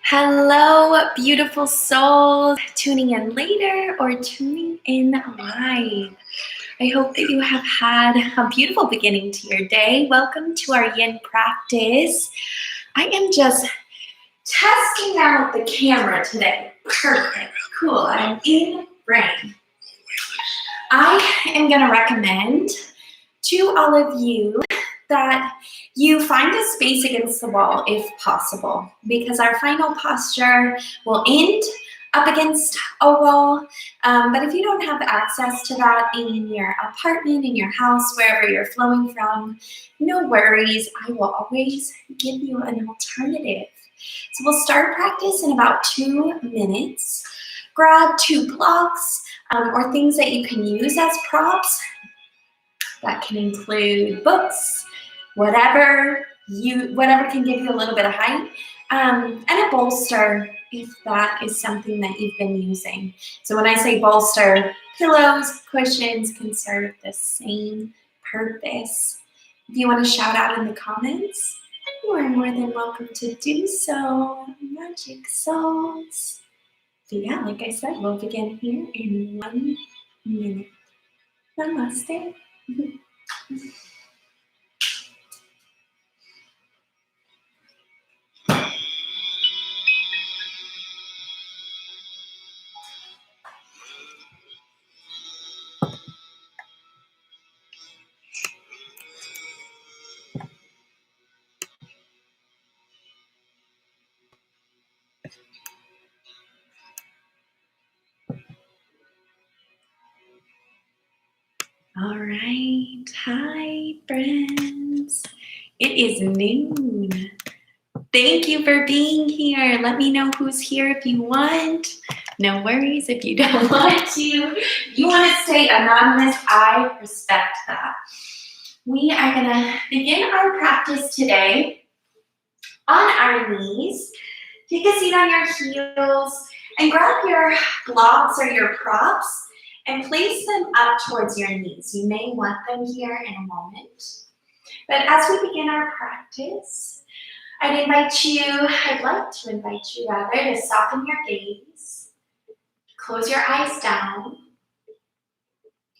Hello, beautiful souls, tuning in later or tuning in live. I hope that you have had a beautiful beginning to your day. Welcome to our yin practice. I am just testing out the camera today. Perfect, cool, I'm in frame. I am going to recommend to all of you that you find a space against the wall if possible, because our final posture will end up against a wall. But if you don't have access to that in your apartment, in your house, wherever you're flowing from, no worries. I will always give you an alternative. So we'll start practice in about 2 minutes. Grab 2 blocks or things that you can use as props. That can include books, whatever can give you a little bit of height, and a bolster if that is something that you've been using. So when I say bolster, pillows, cushions can serve the same purpose. If you want to shout out in the comments, you are more than welcome to do so, magic souls. So yeah, like I said, we'll begin here in 1 minute. Namaste. All right, hi friends. It is noon. Thank you for being here. Let me know who's here if you want. No worries if you don't want to. You want to stay anonymous, I respect that. We are gonna begin our practice today on our knees. Take a seat on your heels and grab your blocks or your props and place them up towards your knees. You may want them here in a moment. But as we begin our practice, I'd like to invite you rather to soften your gaze, close your eyes down,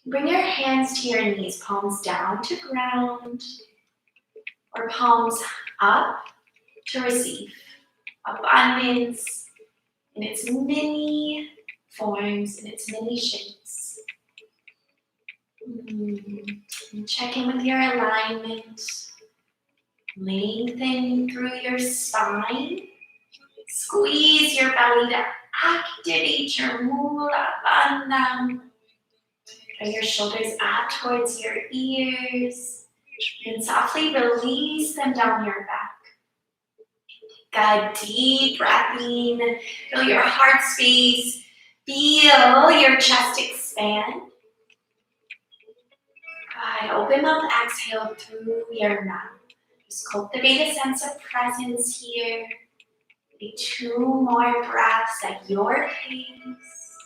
bring your hands to your knees, palms down to ground, or palms up to receive abundance in its many forms, in its many shapes. And check in with your alignment. Lengthen through your spine. Squeeze your belly to activate your Mula Bandha. Bring your shoulders up towards your ears. And softly release them down your back. Take a deep breath in. Feel your heart space. Feel your chest expand. Good. Open mouth, exhale through your mouth. Just cultivate a sense of presence here. Maybe 2 more breaths at your pace.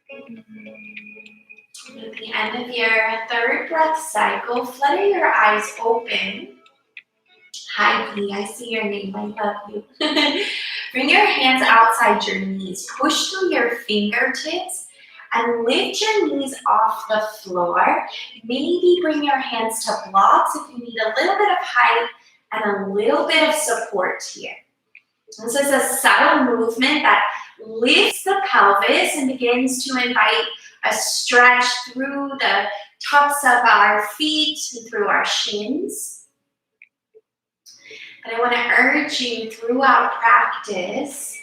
And at the end of your 3rd breath cycle, flutter your eyes open. Hi, P, I see your name, I love you. Bring your hands outside your knees. Push through your fingertips and lift your knees off the floor. Maybe bring your hands to blocks if you need a little bit of height and a little bit of support here. This is a subtle movement that lifts the pelvis and begins to invite a stretch through the tops of our feet and through our shins. And I want to urge you throughout practice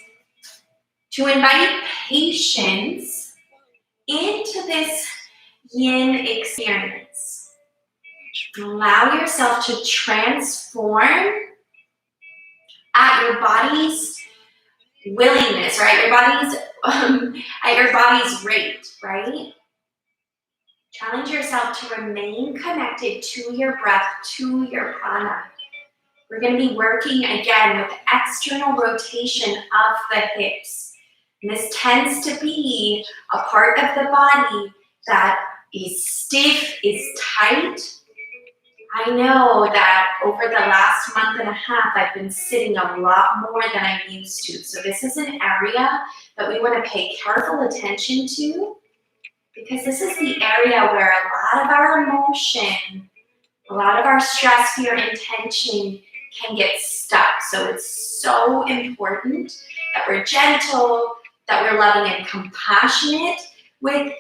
to invite patience into this yin experience. Allow yourself to transform at your body's willingness, right? At your body's rate, right? Challenge yourself to remain connected to your breath, to your prana. We're going to be working again with external rotation of the hips. And this tends to be a part of the body that is stiff, is tight. I know that over the last month and a half, I've been sitting a lot more than I'm used to. So this is an area that we want to pay careful attention to, because this is the area where a lot of our emotion, a lot of our stress, fear, and tension can get stuck. So it's so important that we're gentle, that we're loving and compassionate with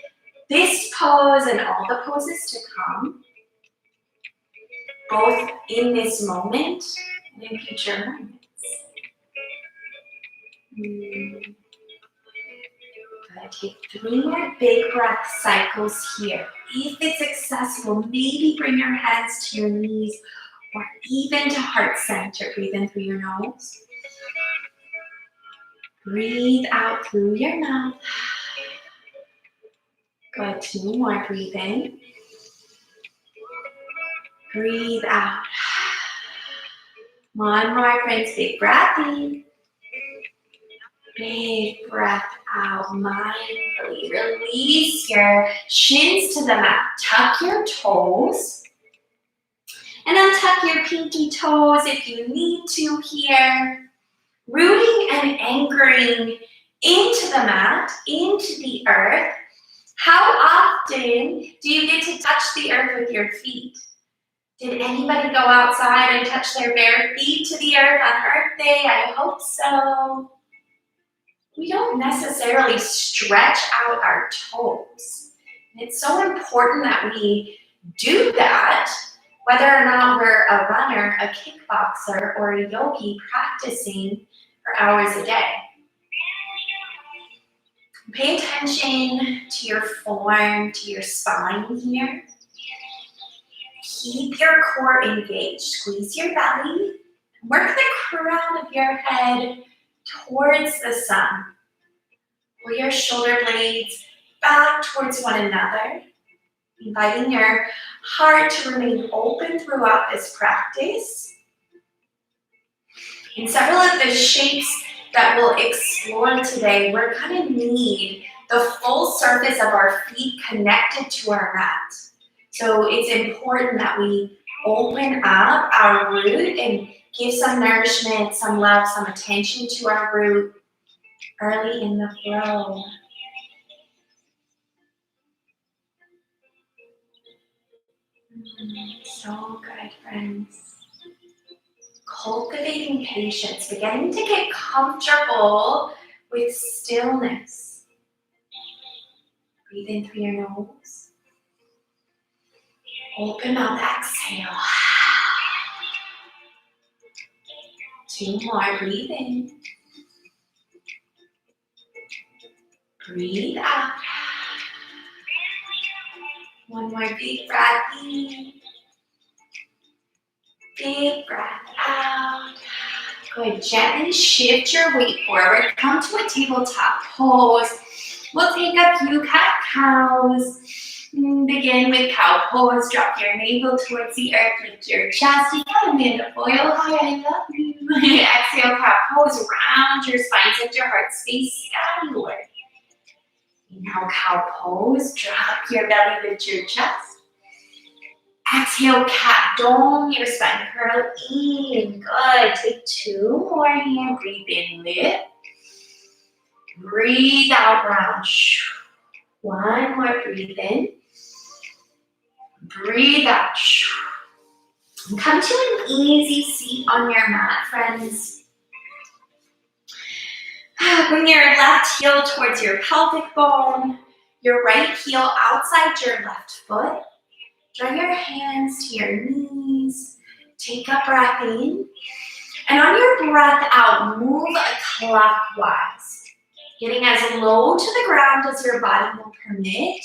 this pose and all the poses to come, both in this moment and in future moments. Good. Take 3 more big breath cycles here. If it's accessible, maybe bring your hands to your knees or even to heart center. Breathe in through your nose. Breathe out through your mouth. Good. 2 more. Breathe in. Breathe out. 1 more, friends. Big breath in. Big breath out. Mindfully release your shins to the mat. Tuck your toes. And untuck your pinky toes if you need to here. Rooting and anchoring into the mat, into the earth. How often do you get to touch the earth with your feet? Did anybody go outside and touch their bare feet to the earth on Earth Day? I hope so. We don't necessarily stretch out our toes. It's so important that we do that, whether or not we're a runner, a kickboxer, or a yogi practicing for hours a day. Pay attention to your form, to your spine here. Keep your core engaged. Squeeze your belly. Work the crown of your head towards the sun. Pull your shoulder blades back towards one another. Inviting your heart to remain open throughout this practice. In several of the shapes that we'll explore today, we're going to need the full surface of our feet connected to our mat. So it's important that we open up our root and give some nourishment, some love, some attention to our root early in the flow. So good, friends. Cultivating patience, beginning to get comfortable with stillness. Breathe in through your nose. Open mouth, exhale. 2 more, breathe in. Breathe out. 1 more big breath in. Big breath out. Good. Gently shift your weight forward. Come to a tabletop pose. We'll take a few cat-cows. Begin with cow pose. Drop your navel towards the earth. Lift your chest. You got Amanda Boyle. Hi, I love you. Exhale, cat pose. Round your spine. Set your heart space skyward. Inhale, cow pose. Drop your belly. Lift your chest. Exhale, cat dome, your spine curl in. Good. Take 2 more here. Breathe in, lift. Breathe out, round. 1 more, breathe in. Breathe out. Come to an easy seat on your mat, friends. Bring your left heel towards your pelvic bone. Your right heel outside your left foot. Draw your hands to your knees. Take a breath in. And on your breath out, move clockwise. Getting as low to the ground as your body will permit.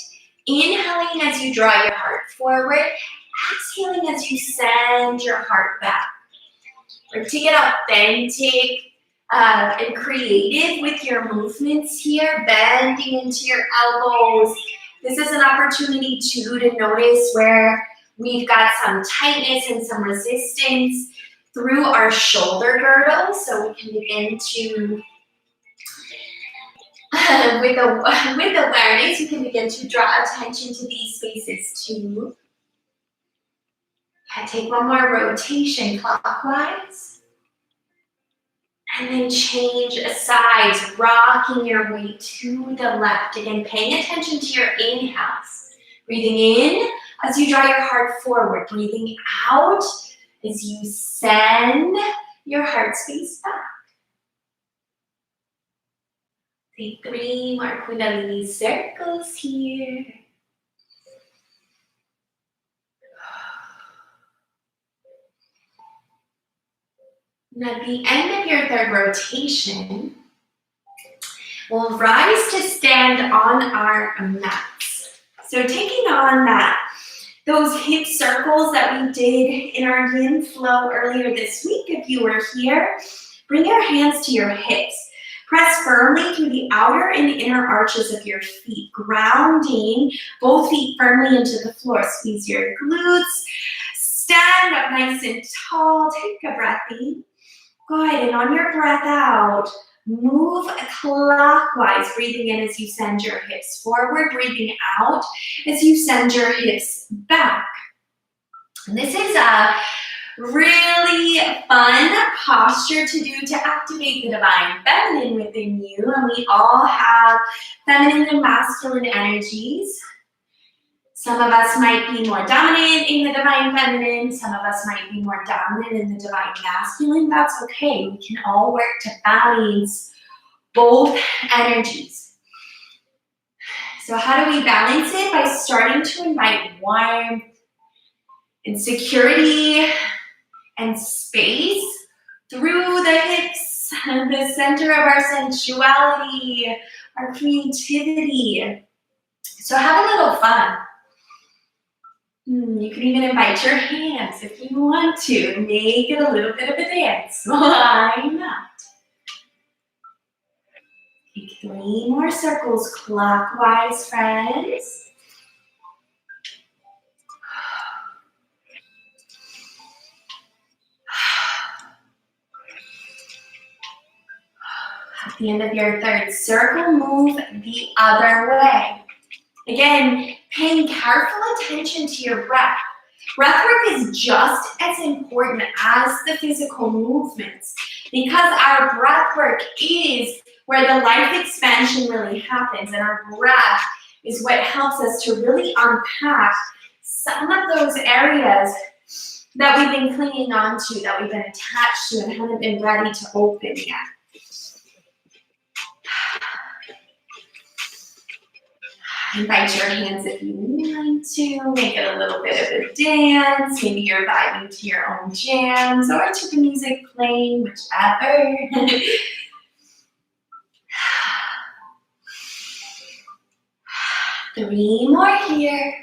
Inhaling as you draw your heart forward. Exhaling as you send your heart back. Work to get authentic and creative with your movements here. Bending into your elbows. This is an opportunity too to notice where we've got some tightness and some resistance through our shoulder girdle. So we can begin to, with awareness, we can begin to draw attention to these spaces too. Take one more rotation clockwise. And then change sides, rocking your way to the left. Again, paying attention to your inhales. Breathing in as you draw your heart forward. Breathing out as you send your heart space back. Take 3 more Kundalini circles here. And at the end of your third rotation, we'll rise to stand on our mats. So taking on those hip circles that we did in our yin flow earlier this week, if you were here, bring your hands to your hips. Press firmly through the outer and inner arches of your feet, grounding both feet firmly into the floor. Squeeze your glutes. Stand up nice and tall. Take a breath in. Good, and on your breath out, move clockwise, breathing in as you send your hips forward, breathing out as you send your hips back. And this is a really fun posture to do to activate the divine feminine within you. And we all have feminine and masculine energies. Some of us might be more dominant in the divine feminine. Some of us might be more dominant in the divine masculine. That's okay. We can all work to balance both energies. So how do we balance it? By starting to invite warmth and security and space through the hips, the center of our sensuality, our creativity. So have a little fun. You can even invite your hands if you want to. Make it a little bit of a dance. Why not? Take 3 more circles clockwise, friends. At the end of your third circle, move the other way. Again, paying careful attention to your breath. Breath work is just as important as the physical movements because our breath work is where the life expansion really happens, and our breath is what helps us to really unpack some of those areas that we've been clinging on to, that we've been attached to and haven't been ready to open yet. Invite your hands if you want to. Make it a little bit of a dance. Maybe you're vibing to your own jams or to the music playing, whichever. 3 more here.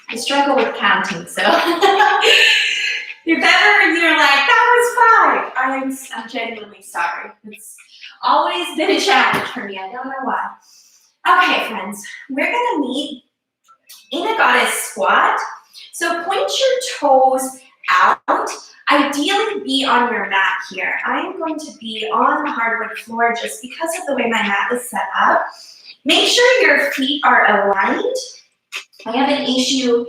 I struggle with counting, so if ever you're like, that was 5, I'm genuinely sorry. It's always been a challenge for me. I don't know why. Okay, friends, we're gonna meet in a goddess squat. So point your toes out. Ideally be on your mat here. I am going to be on the hardwood floor just because of the way my mat is set up. Make sure your feet are aligned. I have an issue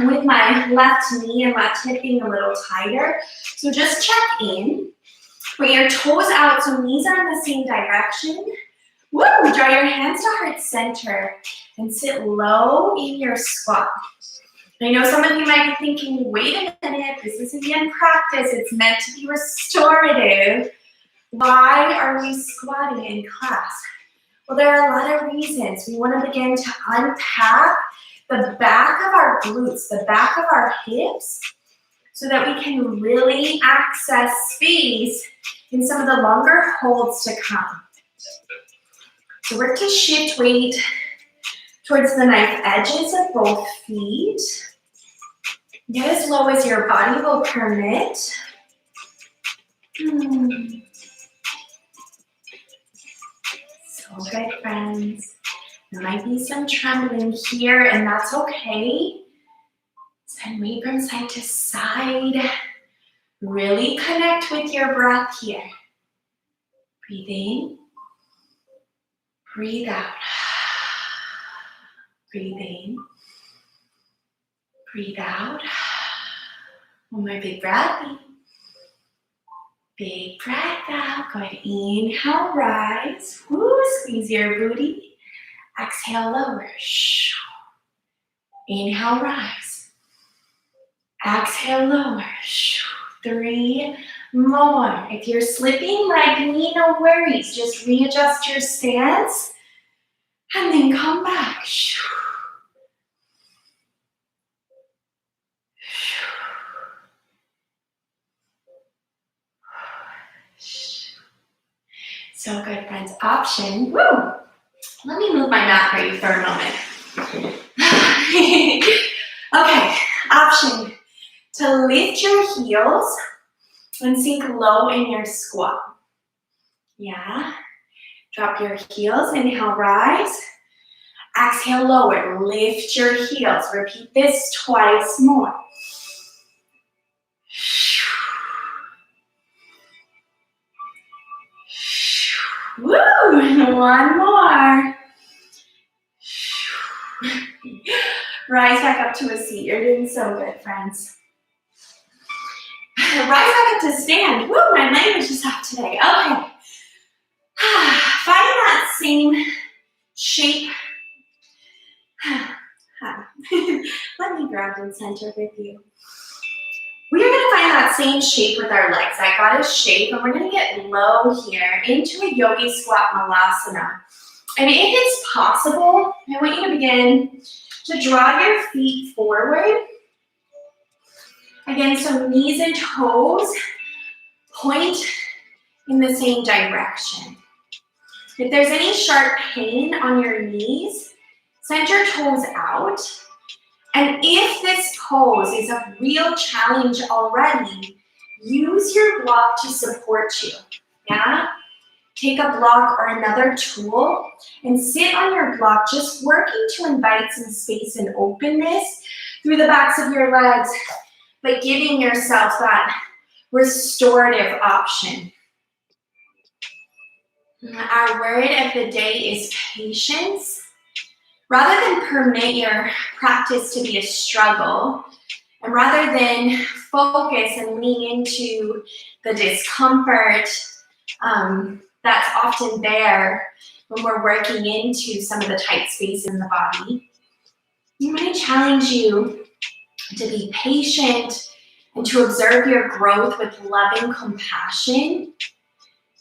with my left knee and left hip being a little tighter. So just check in. Bring your toes out so knees are in the same direction. Woo! Draw your hands to heart center and sit low in your squat. I know some of you might be thinking, wait a minute, this is a yin practice. It's meant to be restorative. Why are we squatting in class? Well, there are a lot of reasons. We want to begin to unpack the back of our glutes, the back of our hips, so that we can really access space in some of the longer holds to come. So work to shift weight towards the knife edges of both feet. Get as low as your body will permit. Okay, friends, there might be some trembling here, and that's okay. Send weight from side to side. Really connect with your breath here. Breathe in, breathe out. Breathe in, breathe out. One more big breath in. Big breath out. Good. Inhale, rise. Woo, squeeze your booty. Exhale, lower. Inhale, rise. Exhale, lower. 3 more. If you're slipping like me, no worries. Just readjust your stance and then come back. So good, friends. Option. Woo! Let me move my mat for you for a moment. Okay, option to lift your heels and sink low in your squat. Yeah. Drop your heels, inhale, rise. Exhale, lower. Lift your heels. Repeat this twice more. Woo! And one more. Rise back up to a seat. You're doing so good, friends. Rise back up to stand. Woo, my language is up today. Okay. Find that same shape. Let me ground and center with you. We are going to find that same shape with our legs. I got a shape, and we're going to get low here into a yogi squat malasana. And if it's possible, I want you to begin to draw your feet forward. Again, so knees and toes point in the same direction. If there's any sharp pain on your knees, send your toes out. And if this pose is a real challenge already, use your block to support you. Yeah? Take a block or another tool and sit on your block, just working to invite some space and openness through the backs of your legs, but giving yourself that restorative option. Our word of the day is patience. Rather than permit your practice to be a struggle, and rather than focus and lean into the discomfort that's often there when we're working into some of the tight space in the body, I'm going to challenge you to be patient and to observe your growth with loving compassion,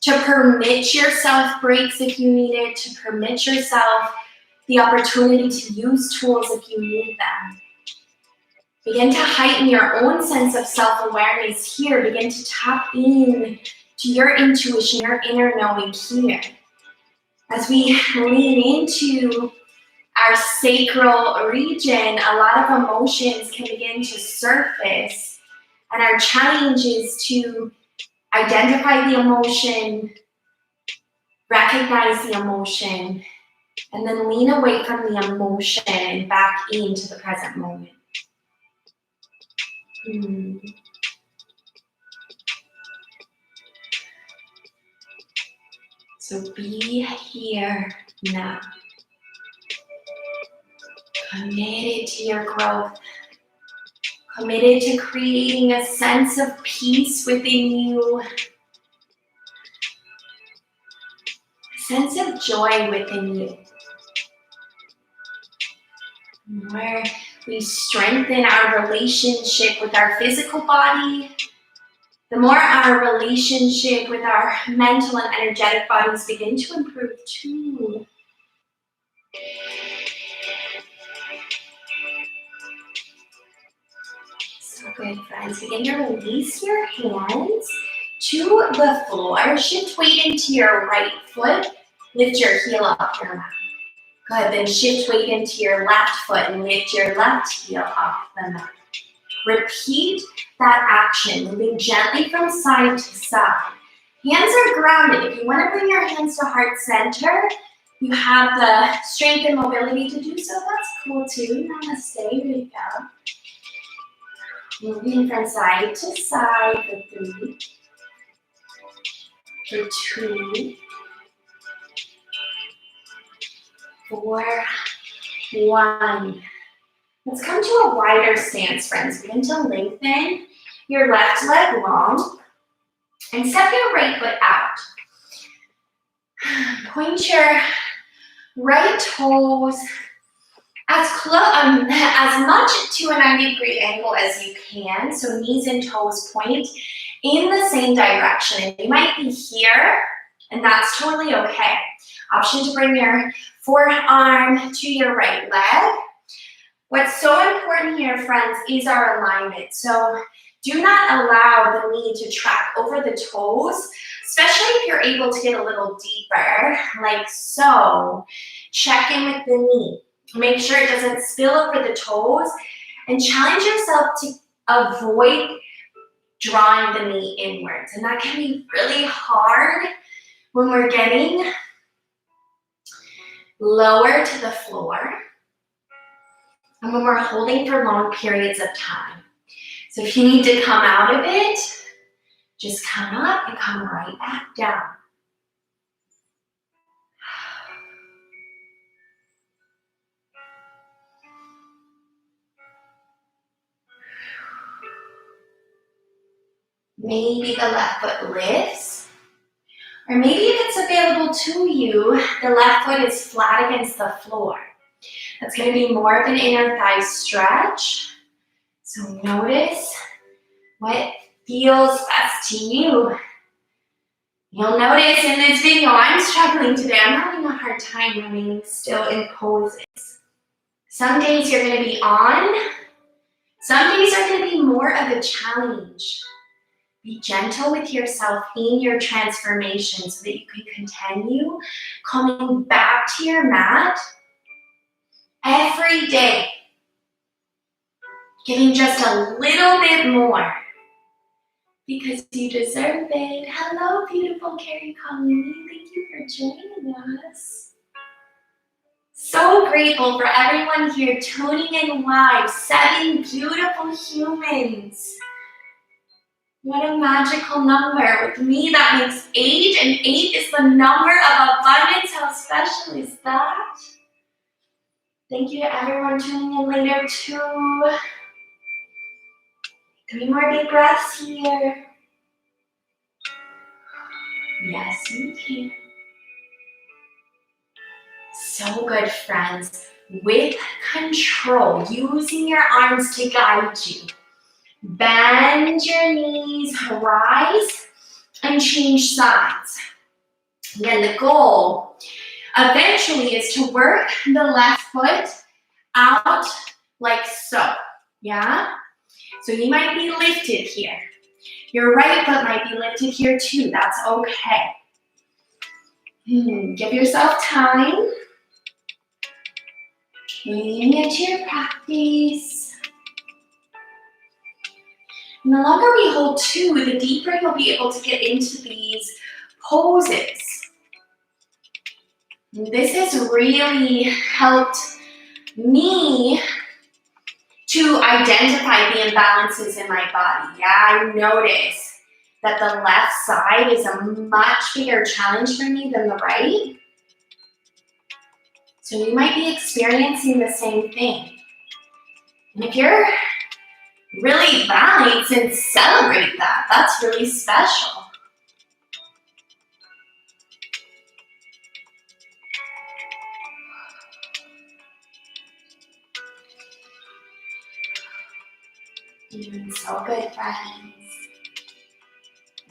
to permit yourself breaks if you need it, to permit yourself the opportunity to use tools if you need them. Begin to heighten your own sense of self-awareness here. Begin to tap in to your intuition, your inner knowing here. As we lean into our sacral region, a lot of emotions can begin to surface. And our challenge is to identify the emotion, recognize the emotion, and then lean away from the emotion and back into the present moment. So be here now. Committed to your growth. Committed to creating a sense of peace within you. A sense of joy within you. The more we strengthen our relationship with our physical body, the more our relationship with our mental and energetic bodies begin to improve too. So good, friends. Begin to release your hands to the floor. Shift weight into your right foot. Lift your heel off your mat. Good, then shift weight into your left foot and lift your left heel off the mat. Repeat that action, moving gently from side to side. Hands are grounded. If you want to bring your hands to heart center, you have the strength and mobility to do so. That's cool too. Namaste. Here you go. Moving from side to side for 3, for 2, 4, 1. Let's come to a wider stance, friends. Begin to lengthen your left leg long and step your right foot out. Point your right toes as much to a 90-degree angle as you can, so knees and toes point in the same direction. And you might be here, and that's totally okay. Option to bring your forearm to your right leg. What's so important here, friends, is our alignment. So do not allow the knee to track over the toes, especially if you're able to get a little deeper, like so. Check in with the knee. Make sure it doesn't spill over the toes, and challenge yourself to avoid drawing the knee inwards. And that can be really hard when we're getting lower to the floor and when we're holding for long periods of time. So if you need to come out of it, just come up and come right back down. Maybe the left foot lifts, or maybe if it's available to you, the left foot is flat against the floor. That's going to be more of an inner thigh stretch. So notice what feels best to you. You'll notice in this video, I'm struggling today. I'm having a hard time remaining still in poses. Some days you're going to be on. Some days are going to be more of a challenge. Be gentle with yourself in your transformation so that you can continue coming back to your mat every day. Giving just a little bit more because you deserve it. Hello, beautiful Carrie Colleen. Thank you for joining us. So grateful for everyone here tuning in live. 7 beautiful humans. What a magical number. With me, that makes 8, and 8 is the number of abundance. How special is that? Thank you to everyone tuning in later too. 3 more deep breaths here. Yes, you can. So good, friends. With control, using your arms to guide you. Bend your knees, rise, and change sides. Again, the goal eventually is to work the left foot out like so, yeah? So you might be lifted here. Your right foot might be lifted here too, that's okay. Give yourself time. Leaning into your practice. And the longer we hold too, the deeper you'll be able to get into these poses. And this has really helped me to identify the imbalances in my body. Yeah, I notice that the left side is a much bigger challenge for me than the right. So you might be experiencing the same thing. And if you're really balanced, and celebrate that, that's really special. So good, friends.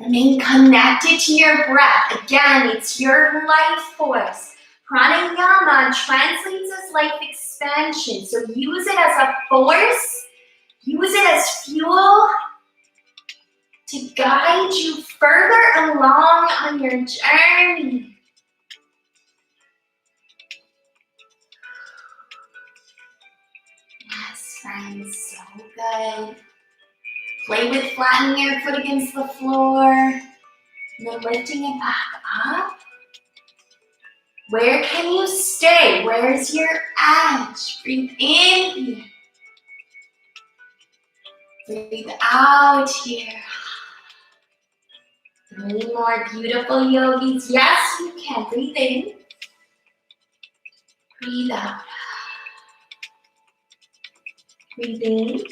Remain connected to your breath. Again, it's your life force. Pranayama translates as life expansion. So use it as a force. Use it as fuel to guide you further along on your journey. Yes, friends, so good. Play with flattening your foot against the floor, and then lifting it back up. Where can you stay? Where's your edge? Breathe in. Breathe out here. 3 more beautiful yogis. Yes, you can. Breathe in. Breathe out. Breathe in.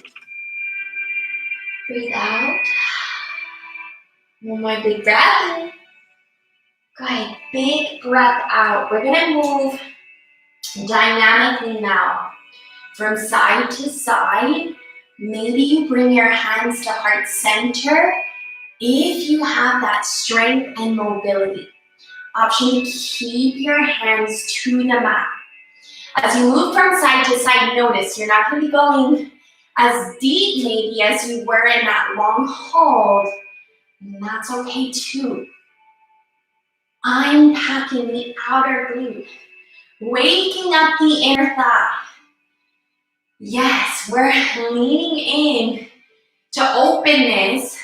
Breathe out. One more big breath in. Good. Big breath out. We're going to move dynamically now from side to side. Maybe you bring your hands to heart center if you have that strength and mobility. Option to keep your hands to the mat. As you move from side to side, notice you're not going to be going as deep maybe as you were in that long hold. And that's okay too. Unpacking the outer glute. Waking up the inner thigh. Yes, we're leaning in to openness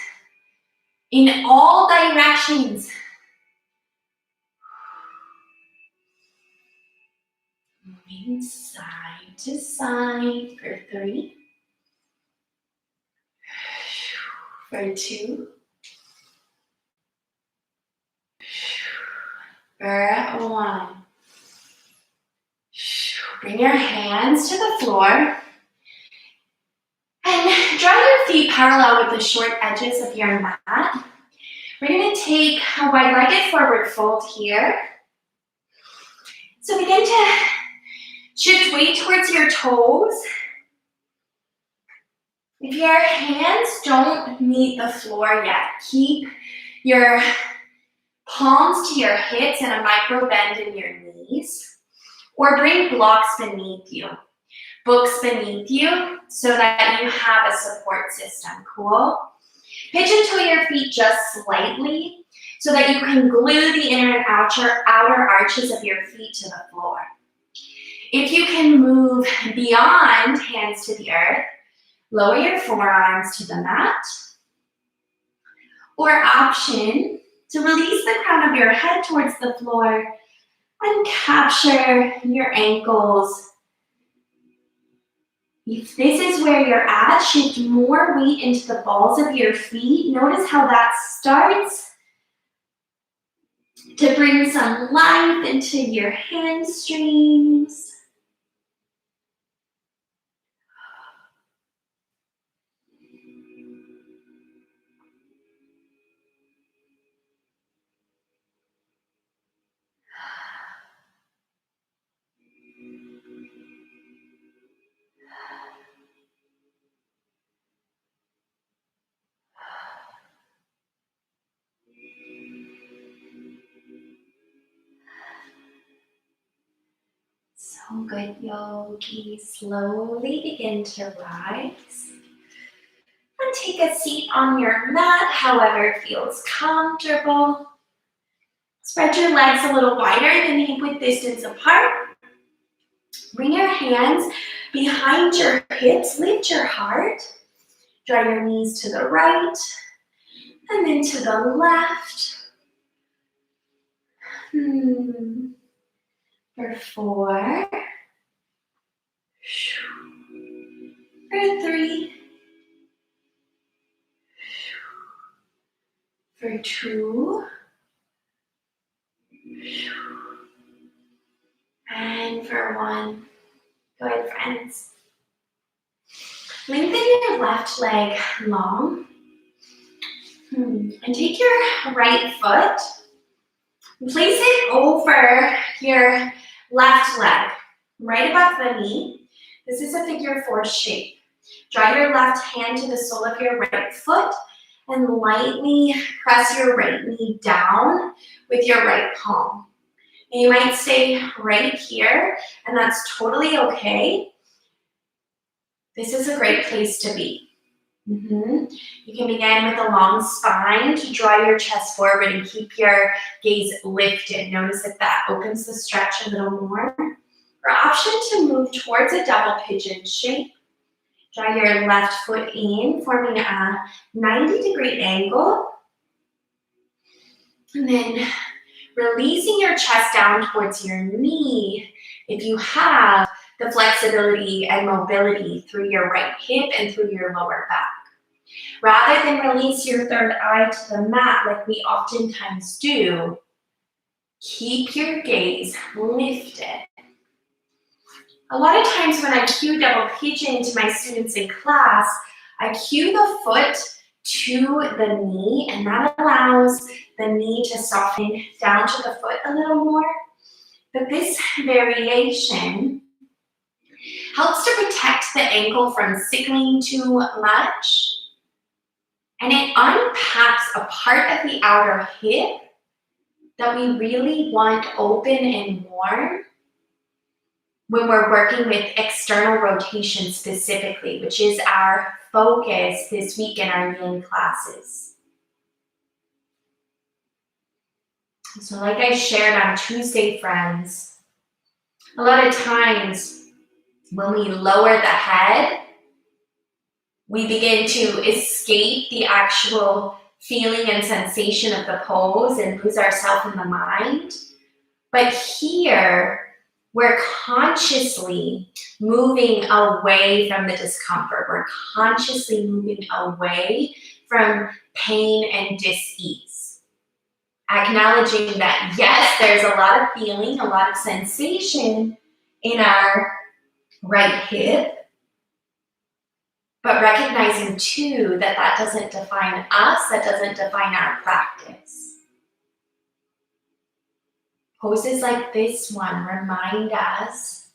in all directions. Moving side to side for 3, for 2, for 1. Bring your hands to the floor and draw your feet parallel with the short edges of your mat. We're going to take a wide-legged forward fold here. So begin to shift weight towards your toes. If your hands don't meet the floor yet, keep your palms to your hips and a micro bend in your knees. Or bring blocks beneath you, books beneath you, so that you have a support system. Cool? Pigeon toe your feet just slightly so that you can glue the inner and outer arches of your feet to the floor. If you can move beyond hands to the earth, lower your forearms to the mat. Or option to release the crown of your head towards the floor and capture your ankles. If this is where you're at, shift more weight into the balls of your feet. Notice how that starts to bring some life into your hamstrings. So good, yogis. Slowly begin to rise. And take a seat on your mat, however feels comfortable. Spread your legs a little wider than hip-width distance apart. Bring your hands behind your hips. Lift your heart. Draw your knees to the right and then to the left. For 4. For 3. For 2. And for 1. Good, friends. Lengthen your left leg long. And take your right foot. Place it over your left leg, right above the knee. This is a figure 4 shape. Draw your left hand to the sole of your right foot and lightly press your right knee down with your right palm. And you might stay right here, and that's totally okay. This is a great place to be. You can begin with a long spine to draw your chest forward and keep your gaze lifted. Notice if that opens the stretch a little more. Or option to move towards a double pigeon shape. Draw your left foot in, forming a 90-degree angle. And then releasing your chest down towards your knee if you have the flexibility and mobility through your right hip and through your lower back. Rather than release your third eye to the mat like we oftentimes do, keep your gaze lifted. A lot of times when I cue double pigeon to my students in class, I cue the foot to the knee, and that allows the knee to soften down to the foot a little more. But this variation helps to protect the ankle from sickling too much, and it unpacks a part of the outer hip that we really want open and warm when we're working with external rotation specifically, which is our focus this week in our yin classes. So like I shared on Tuesday, friends, a lot of times when we lower the head, we begin to escape the actual feeling and sensation of the pose and lose ourselves in the mind. But here, we're consciously moving away from the discomfort. We're consciously moving away from pain and dis-ease. Acknowledging that, yes, there's a lot of feeling, a lot of sensation in our right hip, but recognizing too that that doesn't define us, that doesn't define our practice. Poses like this one remind us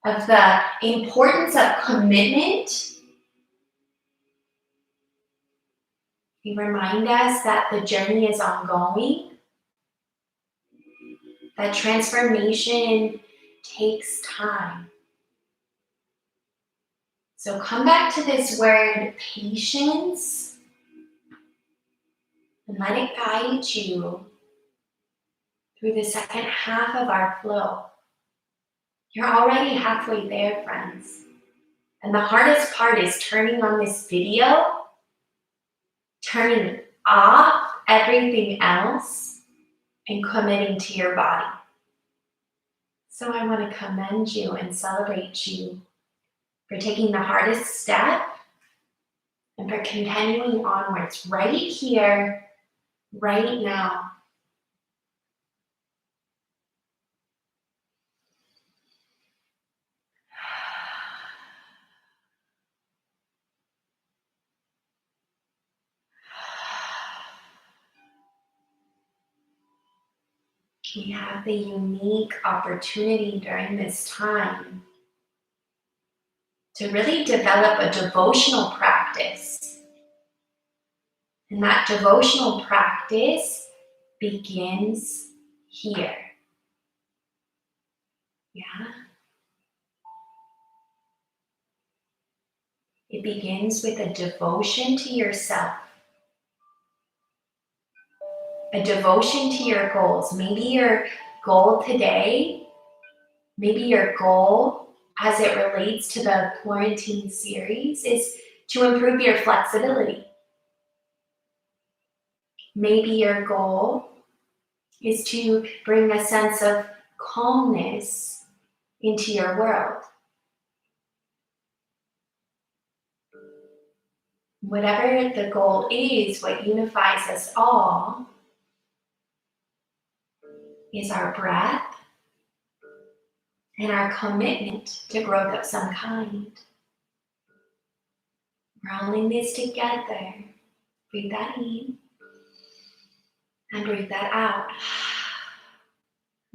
of the importance of commitment. They remind us that the journey is ongoing, that transformation takes time. So come back to this word patience and let it guide you through the second half of our flow. You're already halfway there, friends. And the hardest part is turning on this video, turning off everything else, and committing to your body. So I want to commend you and celebrate you for taking the hardest step and for continuing onwards right here, right now. We have the unique opportunity during this time to really develop a devotional practice. And that devotional practice begins here. Yeah? It begins with a devotion to yourself. A devotion to your goals. Maybe your goal today, maybe your goal as it relates to the quarantine series is to improve your flexibility. Maybe your goal is to bring a sense of calmness into your world. Whatever the goal is, what unifies us all is our breath and our commitment to growth of some kind. We're all in this together. Breathe that in and breathe that out.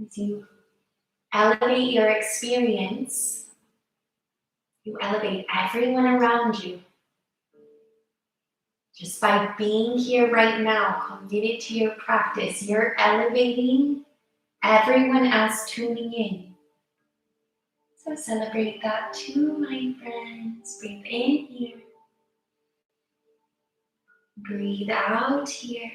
As you elevate your experience, you elevate everyone around you. Just by being here right now, committed to your practice, you're elevating everyone else tuning in. So celebrate that too, my friends. Breathe in here. Breathe out here.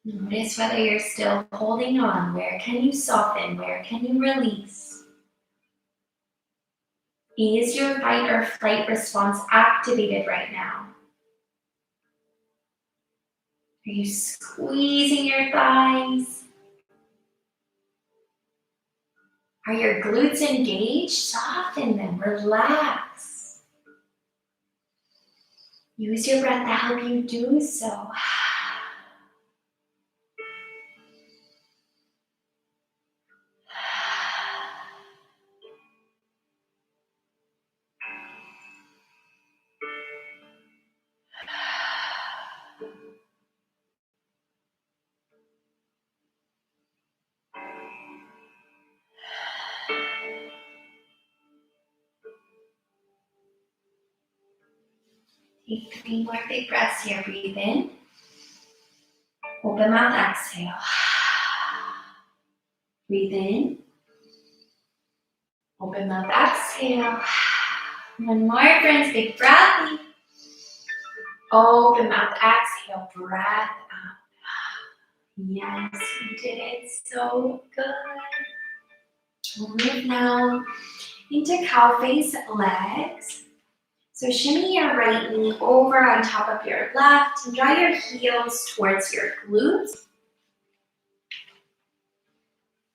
Notice whether you're still holding on. Where can you soften? Where can you release? Is your fight or flight response activated right now? Are you squeezing your thighs? Are your glutes engaged? Soften them, relax. Use your breath to help you do so. Take 3 more big breaths here. Breathe in. Open mouth, exhale. Breathe in. Open mouth, exhale. One more, friends. Big breath in. Open mouth, exhale. Breath out. Yes, you did it. So good. We'll move now into cow face legs. So shimmy your right knee over on top of your left and draw your heels towards your glutes.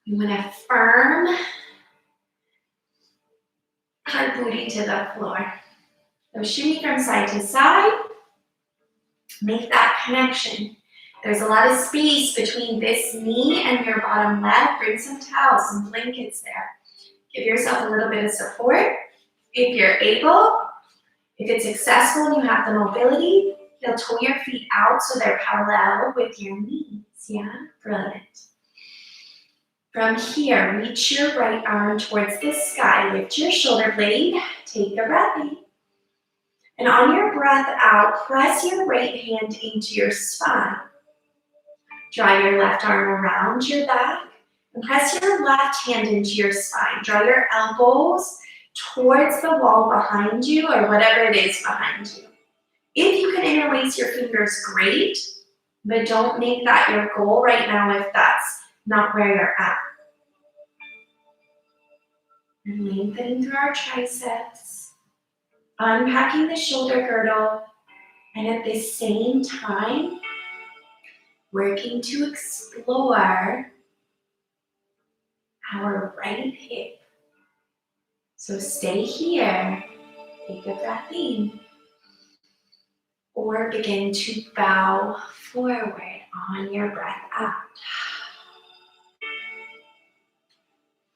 You want to firm our booty to the floor. So shimmy from side to side. Make that connection. There's a lot of space between this knee and your bottom leg. Bring some towels, some blankets there. Give yourself a little bit of support. If you're able, if it's accessible and you have the mobility, you'll toe your feet out so they're parallel with your knees. Yeah, brilliant. From here, reach your right arm towards the sky. Lift your shoulder blade. Take a breath in. And on your breath out, press your right hand into your spine. Draw your left arm around your back and press your left hand into your spine. Draw your elbows towards the wall behind you or whatever it is behind you. If you can interlace your fingers, great, but don't make that your goal right now if that's not where you're at. And lengthening through our triceps, unpacking the shoulder girdle, and at the same time, working to explore our right hip. So stay here, take a breath in, or begin to bow forward on your breath out.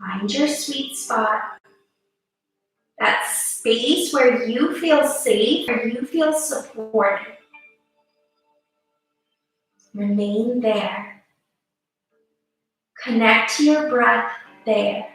Find your sweet spot, that space where you feel safe, where you feel supported. Remain there. Connect to your breath there.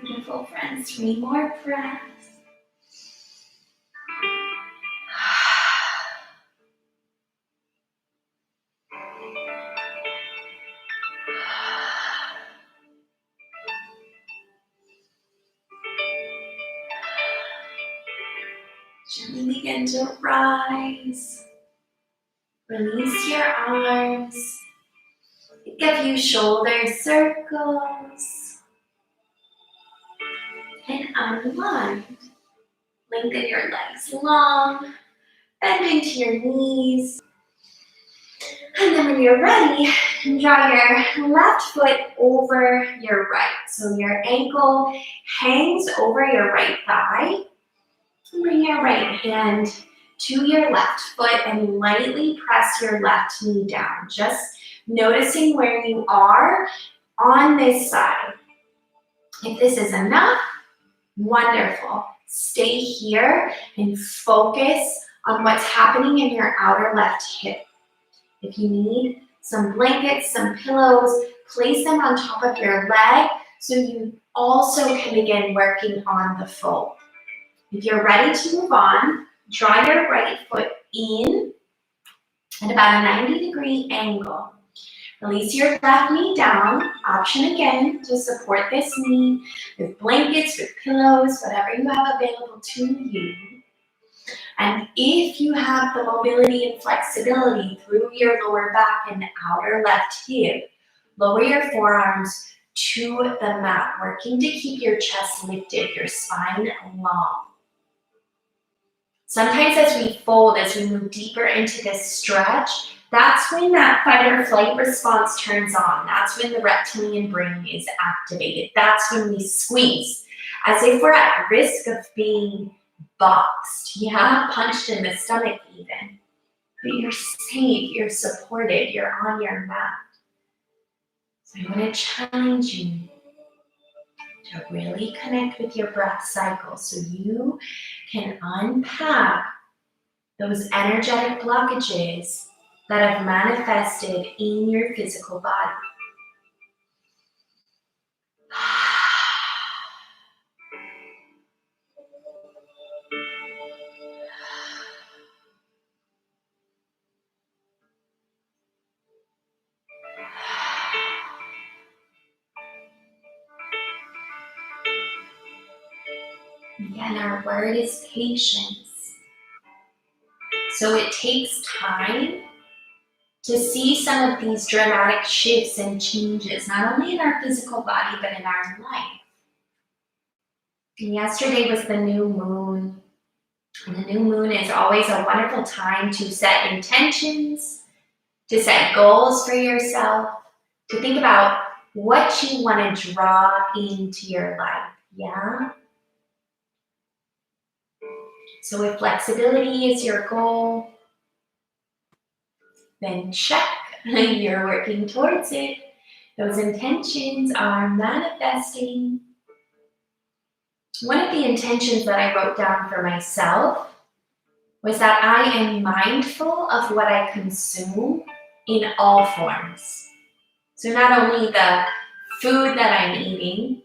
Beautiful, friends. 3 more breaths. Gently begin to rise. Release your arms. Take a few shoulder circles. And unwind. Lengthen your legs long. Bend into your knees. And then when you're ready, draw your left foot over your right. So your ankle hangs over your right thigh. Bring your right hand to your left foot and lightly press your left knee down. Just noticing where you are on this side. If this is enough, wonderful. Stay here and focus on what's happening in your outer left hip. If you need some blankets, some pillows, place them on top of your leg so you also can begin working on the fold. If you're ready to move on, draw your right foot in at about a 90-degree angle. Release your left knee down. Option again to support this knee with blankets, with pillows, whatever you have available to you. And if you have the mobility and flexibility through your lower back and outer left hip, lower your forearms to the mat, working to keep your chest lifted, your spine long. Sometimes as we fold, as we move deeper into this stretch, that's when that fight or flight response turns on. That's when the reptilian brain is activated. That's when we squeeze, as if we're at risk of being boxed, punched in the stomach even. But you're safe, you're supported, you're on your mat. So I want to challenge you to really connect with your breath cycle so you can unpack those energetic blockages that have manifested in your physical body. Again, our word is patience. So it takes time to see some of these dramatic shifts and changes, not only in our physical body, but in our life. And yesterday was the new moon. And the new moon is always a wonderful time to set intentions, to set goals for yourself, to think about what you want to draw into your life, So if flexibility is your goal, then check, you're working towards it. Those intentions are manifesting. One of the intentions that I wrote down for myself was that I am mindful of what I consume in all forms. So not only the food that I'm eating,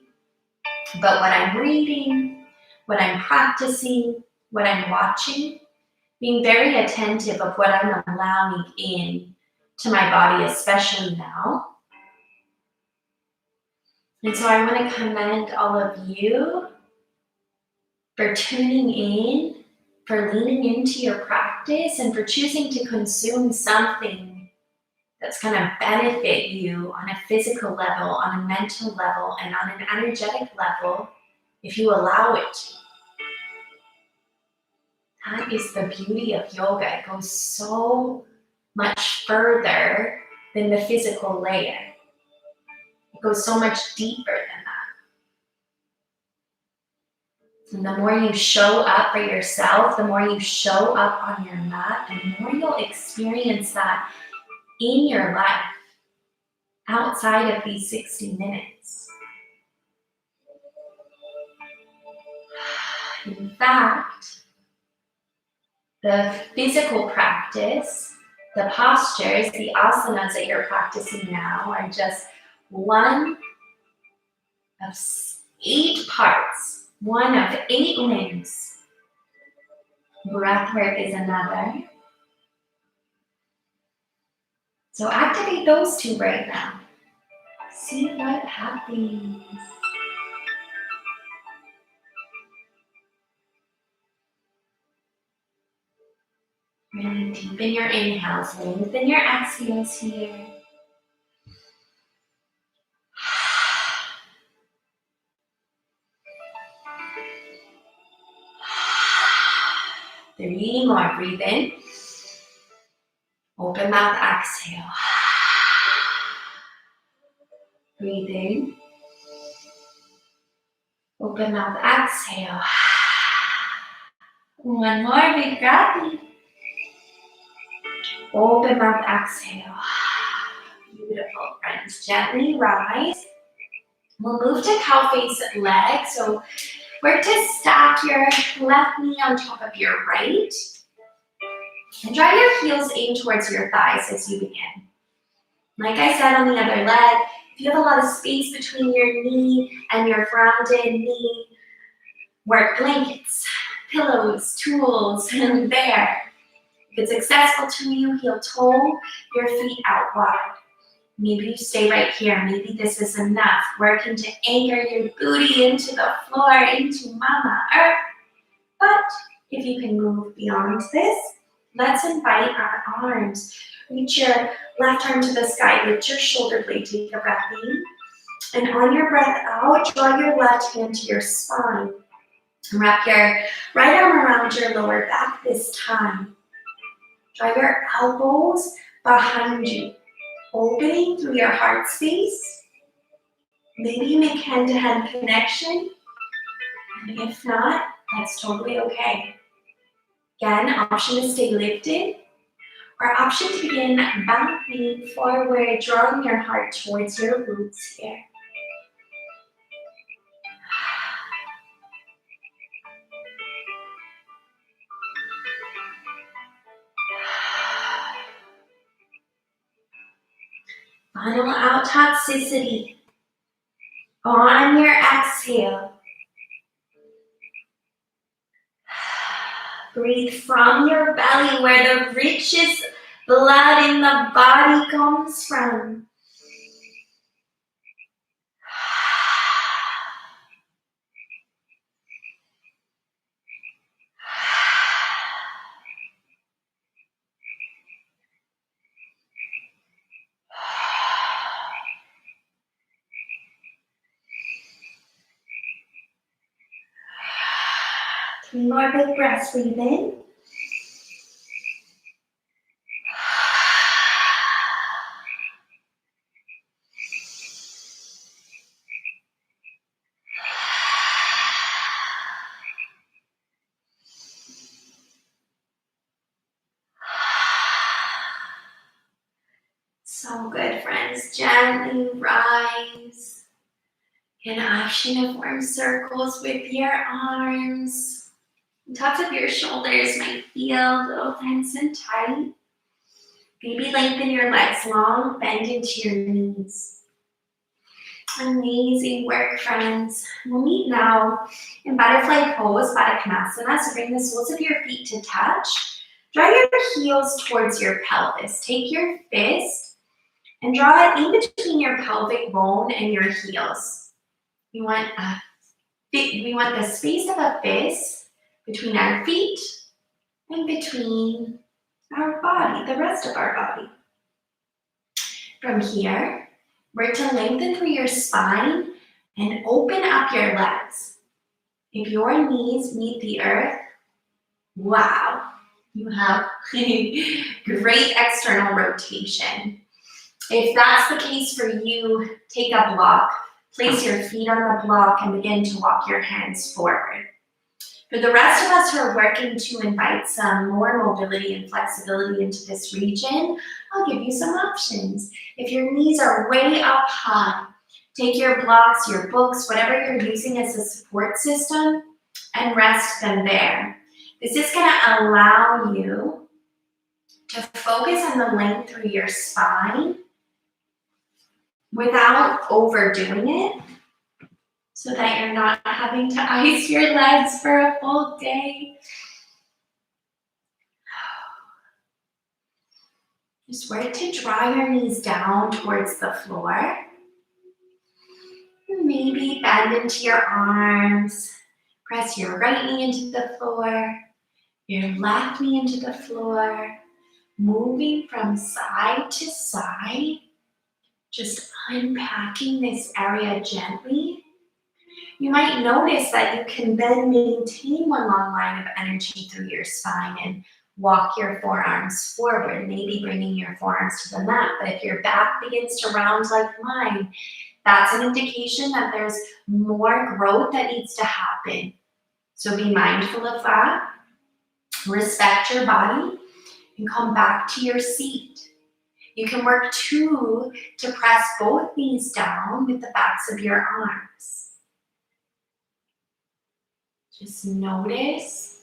but what I'm reading, what I'm practicing, what I'm watching, being very attentive of what I'm allowing in to my body, especially now. And so I want to commend all of you for tuning in, for leaning into your practice, and for choosing to consume something that's going to benefit you on a physical level, on a mental level, and on an energetic level, if you allow it to. That is the beauty of yoga. It goes so much further than the physical layer. It goes so much deeper than that. And the more you show up for yourself, the more you show up on your mat, the more you'll experience that in your life outside of these 60 minutes. In fact, the physical practice, the postures, the asanas that you're practicing now are just one of 8 parts, one of 8 limbs. Breath work is another. So activate those 2 right now. See what happens. Really deepen your inhales, lengthen your exhales here. 3 more, breathe in. Open mouth, exhale. Breathe in. Open mouth, exhale. One more, big breath in. Open mouth, exhale. Beautiful, friends. Gently rise. We'll move to cow face leg. So work to stack your left knee on top of your right. And draw your heels in towards your thighs as you begin. Like I said on the other leg, if you have a lot of space between your knee and your grounded knee, work blankets, pillows, tools, there. If it's accessible to you, heel toe your feet out wide. Maybe you stay right here. Maybe this is enough. Working to anchor your booty into the floor, into Mama Earth. But if you can move beyond this, let's invite our arms. Reach your left arm to the sky. Lift your shoulder blade. Take a breath in. And on your breath out, draw your left hand to your spine. Wrap your right arm around your lower back this time. Draw your elbows behind you, opening through your heart space. Maybe you make hand-to-hand connection. And if not, that's totally okay. Again, option to stay lifted, or option to begin bouncing forward, drawing your heart towards your roots here. Final out toxicity. On your exhale, breathe from your belly where the richest blood in the body comes from. Three more big breaths. Breathe in. So good, friends. Gently rise. An option to form circles with your arms. The tops of your shoulders might feel a little tense and tight. Maybe lengthen your legs long, bend into your knees. Amazing work, friends. We'll meet now in butterfly pose, Baddha Konasana. So bring the soles of your feet to touch. Draw your heels towards your pelvis. Take your fist and draw it in between your pelvic bone and your heels. We want the space of a fist between our feet and between our body, the rest of our body. From here, we're to lengthen through your spine and open up your legs. If your knees meet the earth, wow, you have great external rotation. If that's the case for you, take a block, place your feet on the block and begin to walk your hands forward. For the rest of us who are working to invite some more mobility and flexibility into this region, I'll give you some options. If your knees are way up high, take your blocks, your books, whatever you're using as a support system, and rest them there. This is going to allow you to focus on the length through your spine without overdoing it, so that you're not having to ice your legs for a full day. Just work to draw your knees down towards the floor. Maybe bend into your arms. Press your right knee into the floor, your left knee into the floor, moving from side to side, just unpacking this area gently. You might notice that you can then maintain one long line of energy through your spine and walk your forearms forward, maybe bringing your forearms to the mat. But if your back begins to round like mine, that's an indication that there's more growth that needs to happen. So be mindful of that. Respect your body and come back to your seat. You can work to press both knees down with the backs of your arms. Just notice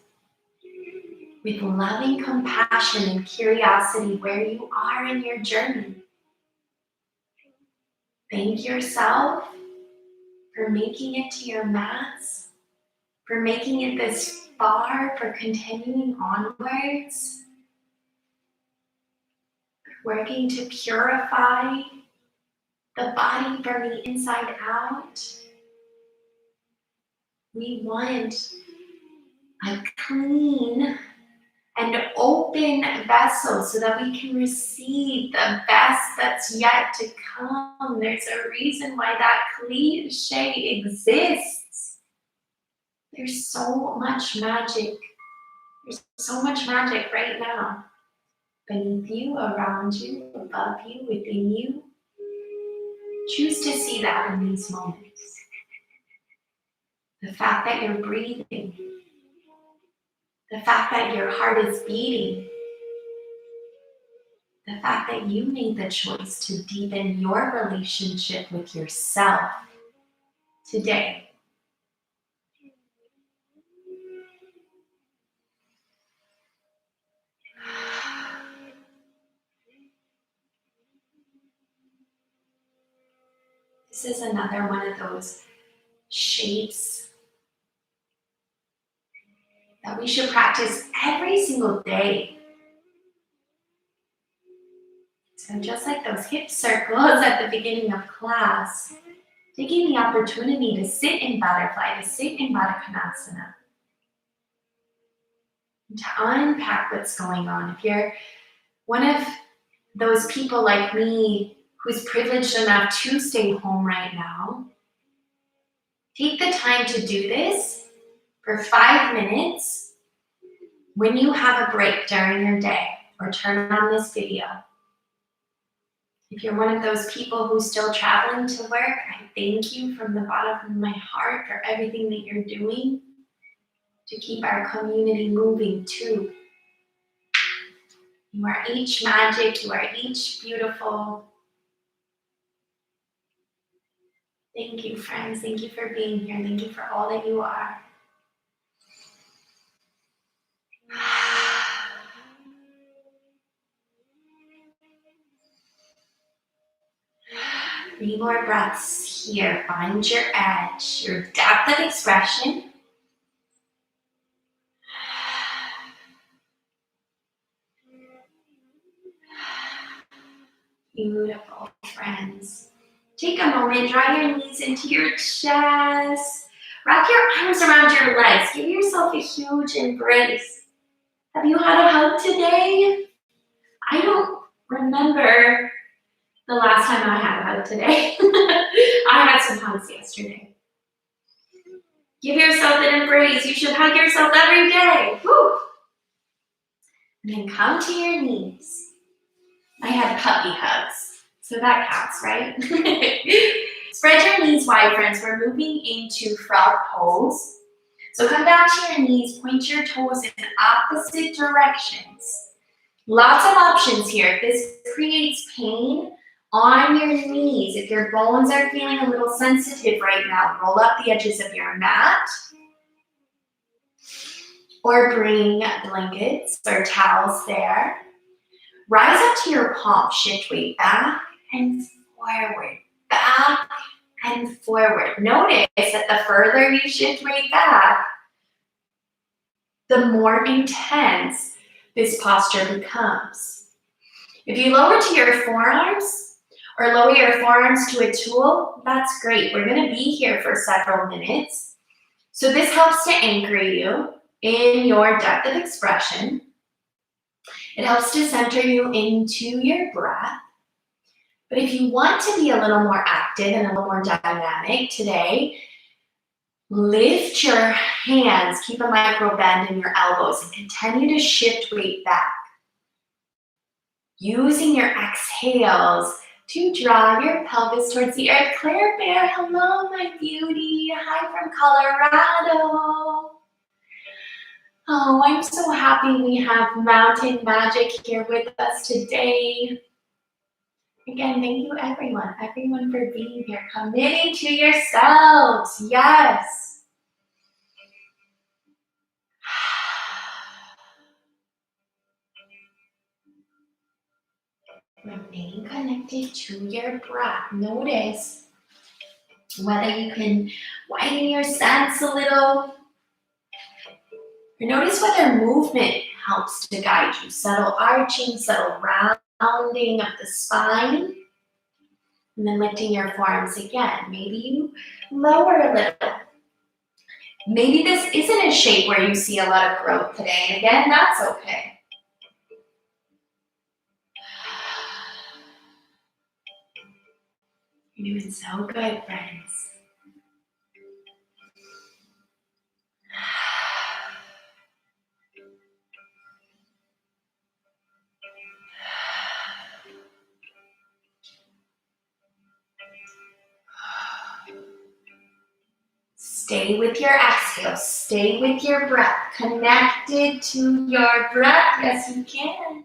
with loving compassion and curiosity where you are in your journey. Thank yourself for making it to your mats, for making it this far, for continuing onwards, working to purify the body from the inside out. We want a clean and open vessel so that we can receive the best that's yet to come. There's a reason why that cliche exists. There's so much magic. There's so much magic right now. Beneath you, around you, above you, within you. Choose to see that in these moments. The fact that you're breathing. The fact that your heart is beating. The fact that you made the choice to deepen your relationship with yourself today. This is another one of those shapes that we should practice every single day. So just like those hip circles at the beginning of class, taking the opportunity to sit in butterfly, to sit in Baddha Konasana, and to unpack what's going on. If you're one of those people like me who's privileged enough to stay home right now, take the time to do this for 5 minutes when you have a break during your day, or turn on this video. If you're one of those people who's still traveling to work, I thank you from the bottom of my heart for everything that you're doing to keep our community moving too. You are each magic, you are each beautiful. Thank you, friends. Thank you for being here. Thank you for all that you are. Three more breaths here. Find your edge, your depth of expression. Beautiful, friends. Take a moment, draw your knees into your chest. Wrap your arms around your legs. Give yourself a huge embrace. Have you had a hug today? I don't remember the last time I had a hug today. I had some hugs yesterday. Give yourself an embrace. You should hug yourself every day. Woo. And then come to your knees. I had puppy hugs, so that counts, right? Spread your knees wide, friends. We're moving into frog pose. So come back to your knees, point your toes in opposite directions. Lots of options here. If this creates pain on your knees, if your bones are feeling a little sensitive right now, roll up the edges of your mat. Or bring blankets or towels there. Rise up to your palm, shift weight back and forward, back and forward. Notice that the further you shift weight back, the more intense this posture becomes. If you lower to your forearms or lower your forearms to a tool, that's great. We're going to be here for several minutes. So this helps to anchor you in your depth of expression. It helps to center you into your breath. But if you want to be a little more active and a little more dynamic today, lift your hands, keep a micro bend in your elbows, and continue to shift weight back. Using your exhales to draw your pelvis towards the earth. Claire Bear, hello, my beauty. Hi from Colorado. Oh, I'm so happy we have Mountain Magic here with us today. Again, thank you everyone for being here, committing to yourselves, yes. Remain connected to your breath. Notice whether you can widen your stance a little. Or notice whether movement helps to guide you. Subtle arching, subtle rounding of the spine. And then lifting your forearms again. Maybe you lower a little. Maybe this isn't a shape where you see a lot of growth today. And again, that's okay. You're doing so good, friends. Stay with your exhale. Stay with your breath. Connected to your breath. Yes, you can.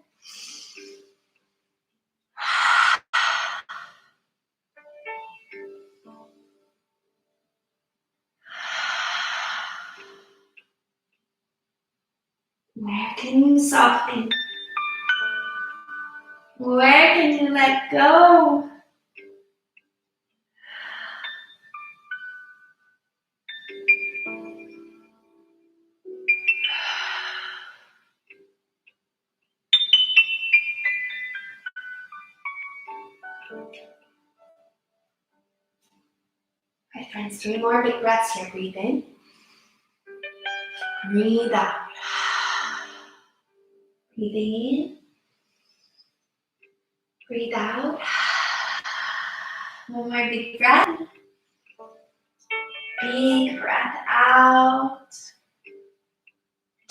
Where can you soften? Where can you let go? All right, friends, 3 more big breaths here. Breathe in. Breathe out. Breathe in. Breathe out. One more big breath. Big breath out.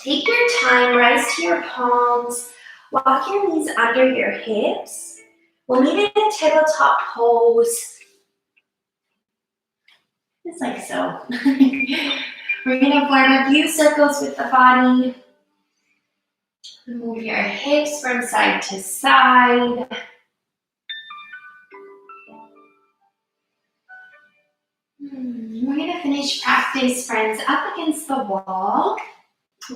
Take your time, rise to your palms. Walk your knees under your hips. We'll meet in a tabletop pose. Just like so. We're going to form a few circles with the body. Move your hips from side to side. We're going to finish practice, friends, up against the wall.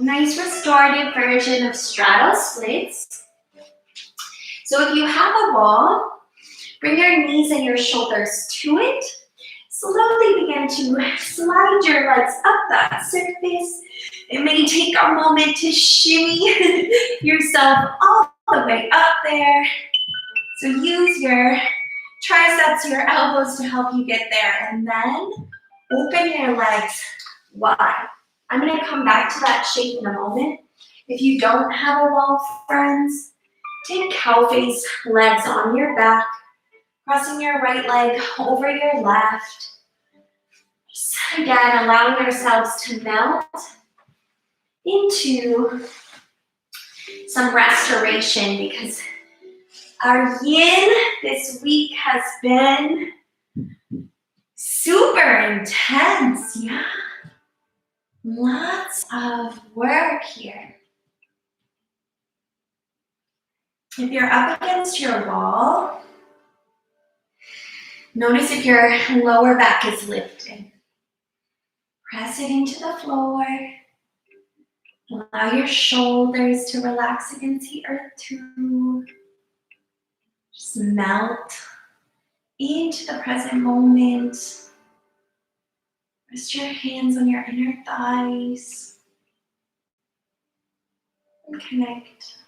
Nice restorative version of straddle splits. So if you have a wall, bring your knees and your shoulders to it. Slowly begin to slide your legs up that surface. It may take a moment to shimmy yourself all the way up there. So use your triceps, your elbows to help you get there. And then open your legs wide. I'm going to come back to that shape in a moment. If you don't have a wall, friends, take cow face, legs on your back, crossing your right leg over your left. Just again, allowing ourselves to melt into some restoration because our yin this week has been super intense. Yeah. Lots of work here. If you're up against your wall, notice if your lower back is lifted. Press it into the floor. Allow your shoulders to relax against the earth too. Just melt into the present moment. Rest your hands on your inner thighs. And connect.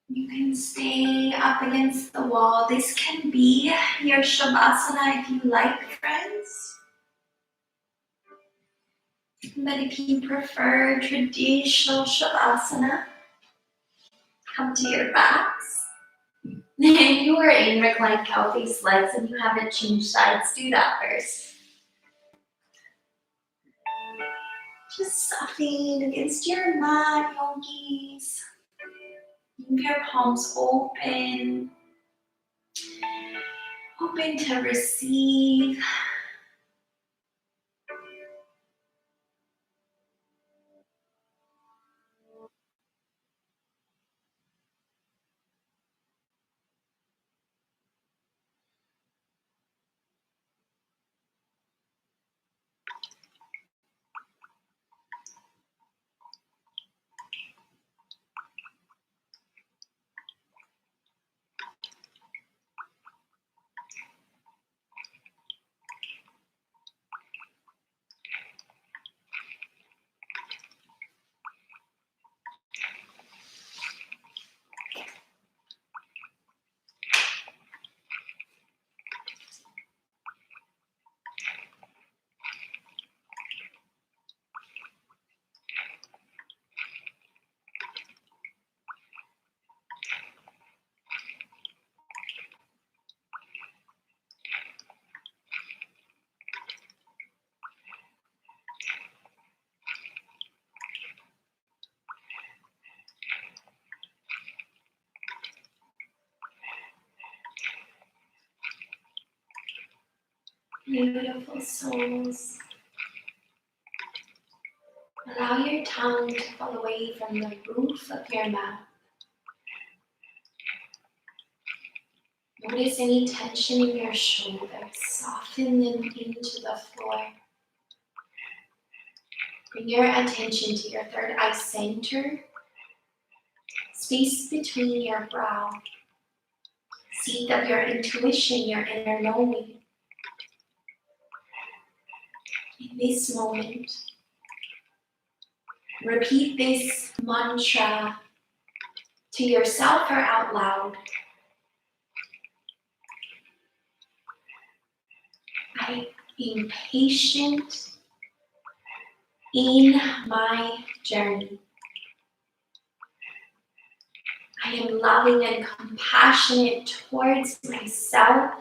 You can stay up against the wall. This can be your Shavasana if you like, friends. But if you prefer traditional Shavasana, come to your backs. If you are in reclined cow face legs and you haven't changed sides, do that first. Just softening against your mat, yogis. Keep your palms open. Open to receive. Beautiful souls. Allow your tongue to fall away from the roof of your mouth. Notice any tension in your shoulders. Soften them into the floor. Bring your attention to your third eye center. Space between your brow. Seat of your intuition, your inner knowing. In this moment, repeat this mantra to yourself or out loud. I am patient in my journey. I am loving and compassionate towards myself.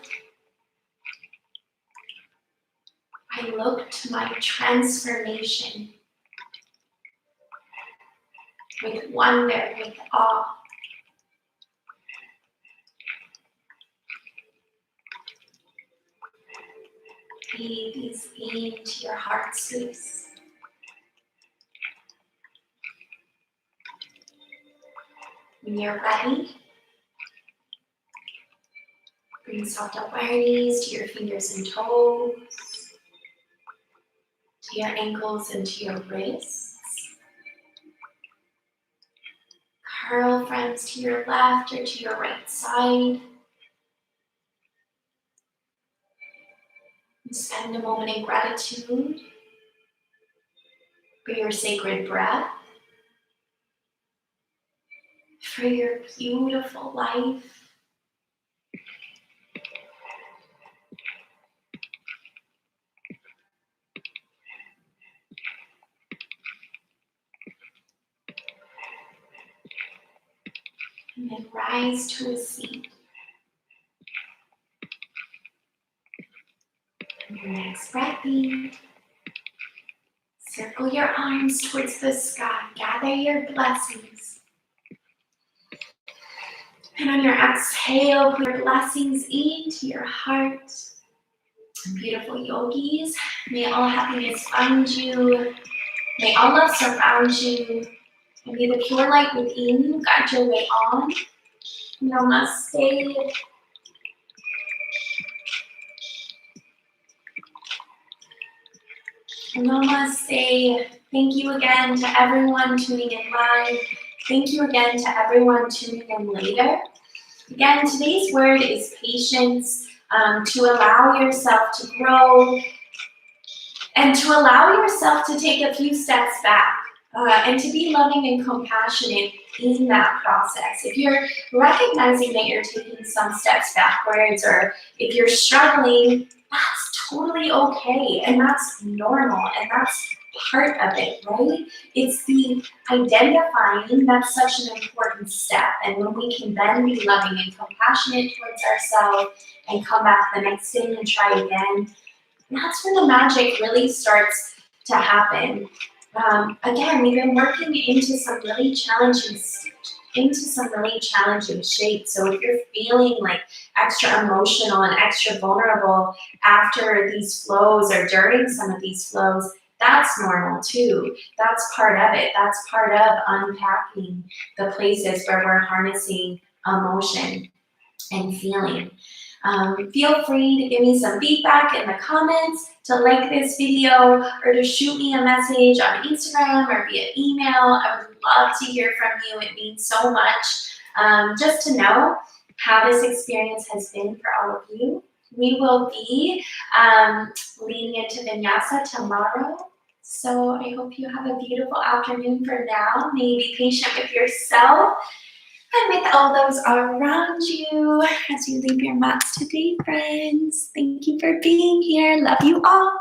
I look to my transformation with wonder, with awe. Breathe these into your heart space. When you're ready, bring soft awareness to your fingers and toes, to your ankles and to your wrists. Curl friends to your left or to your right side. And spend a moment in gratitude for your sacred breath, for your beautiful life. And then rise to a seat. And your next breath in. Circle your arms towards the sky. Gather your blessings. And on your exhale, put your blessings into your heart. Beautiful yogis, may all happiness find you. May all love surround you. And may the pure light within you guide your way on. Namaste. Namaste. Thank you again to everyone tuning in live. Thank you again to everyone tuning in later. Again, today's word is patience, to allow yourself to grow and to allow yourself to take a few steps back and to be loving and compassionate in that process. If you're recognizing that you're taking some steps backwards or if you're struggling, that's totally okay and that's normal and that's part of it, right? It's the identifying that's such an important step. And when we can then be loving and compassionate towards ourselves and come back the next day and try again, that's when the magic really starts to happen. Again, we've been working into some really challenging shapes. So if you're feeling like extra emotional and extra vulnerable after these flows or during some of these flows, that's normal too. That's part of it. That's part of unpacking the places where we're harnessing emotion and feeling. Feel free to give me some feedback in the comments, to like this video, or to shoot me a message on Instagram or via email. I would love to hear from you. It means so much just to know how this experience has been for all of you. We will be leading into Vinyasa tomorrow. So I hope you have a beautiful afternoon for now. May you be patient with yourself and with all those around you as you leave your mats today, friends. Thank you for being here. Love you all.